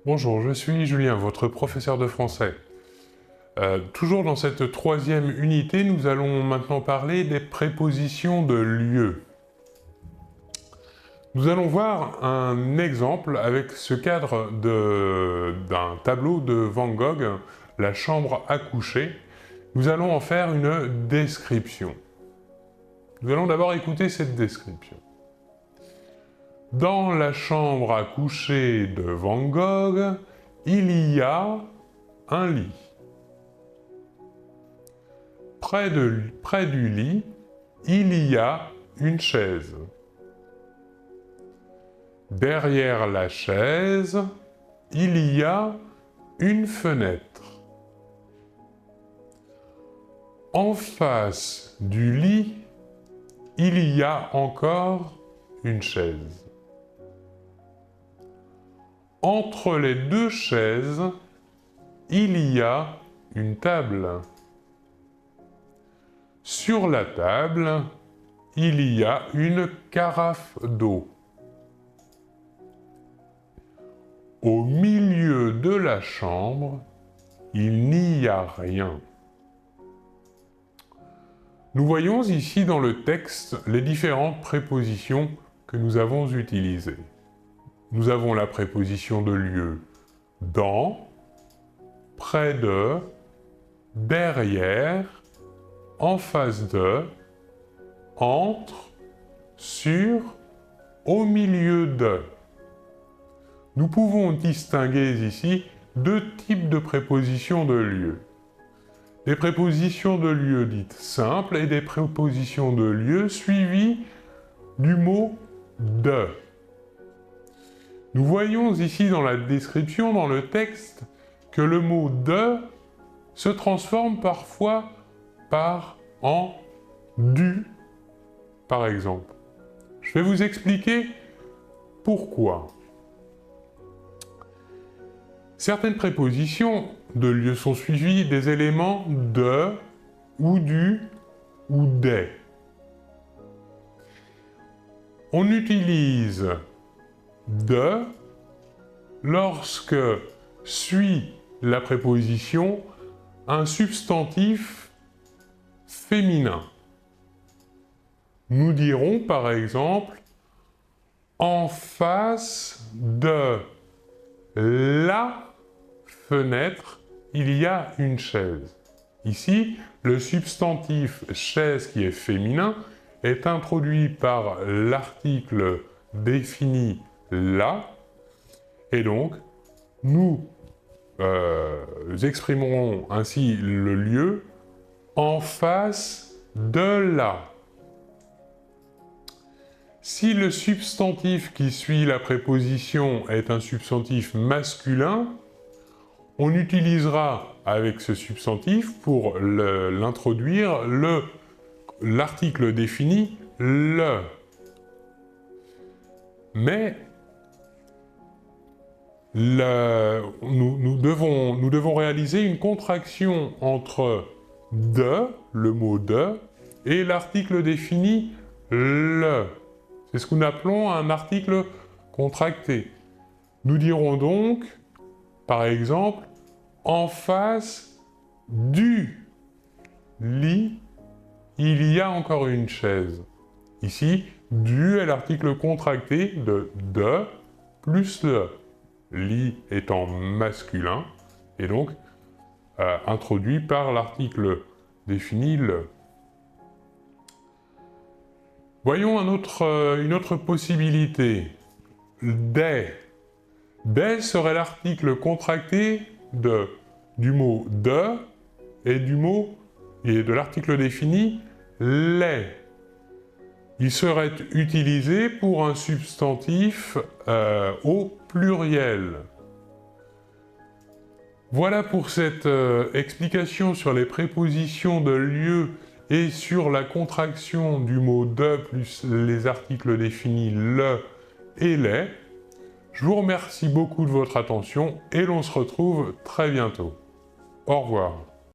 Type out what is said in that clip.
Bonjour, je suis Julien, votre professeur de français. Toujours dans cette troisième unité, nous allons maintenant parler des prépositions de lieu. Nous allons voir un exemple avec ce cadre d'un tableau de Van Gogh, La chambre à coucher. Nous allons en faire une description. Nous allons d'abord écouter cette description. Dans la chambre à coucher de Van Gogh, il y a un lit. Près du lit, il y a une chaise. Derrière la chaise, il y a une fenêtre. En face du lit, il y a encore une chaise. Entre les deux chaises, il y a une table. Sur la table, il y a une carafe d'eau. Au milieu de la chambre, il n'y a rien. Nous voyons ici dans le texte les différentes prépositions que nous avons utilisées. Nous avons la préposition de lieu dans, près de, derrière, en face de, entre, sur, au milieu de. Nous pouvons distinguer ici deux types de prépositions de lieu. Des prépositions de lieu dites simples et des prépositions de lieu suivies du mot de. Nous voyons ici dans la description, dans le texte, que le mot « de » se transforme parfois en « du », par exemple. Je vais vous expliquer pourquoi. Certaines prépositions de lieu sont suivies des éléments « de » ou « du » ou « des ». On utilise de lorsque suit la préposition un substantif féminin. Nous dirons par exemple en face de la fenêtre, il y a une chaise. Ici, le substantif chaise qui est féminin est introduit par l'article défini la, et donc nous exprimerons ainsi le lieu en face de la. Si le substantif qui suit la préposition est un substantif masculin, on utilisera avec ce substantif pour l'introduire l'article défini le. Mais nous devons réaliser une contraction entre de, le mot de, et l'article défini le. C'est ce que nous appelons un article contracté. Nous dirons donc, par exemple, en face du lit, il y a encore une chaise. Ici, du est l'article contracté de plus le. Lit étant masculin, et donc introduit par l'article défini le. Voyons une autre possibilité. Des. Des serait l'article contracté du mot de et de l'article défini les. Il serait utilisé pour un substantif au pluriel. Voilà pour cette explication sur les prépositions de lieu et sur la contraction du mot « de » plus les articles définis « le » et « les ». Je vous remercie beaucoup de votre attention et l'on se retrouve très bientôt. Au revoir.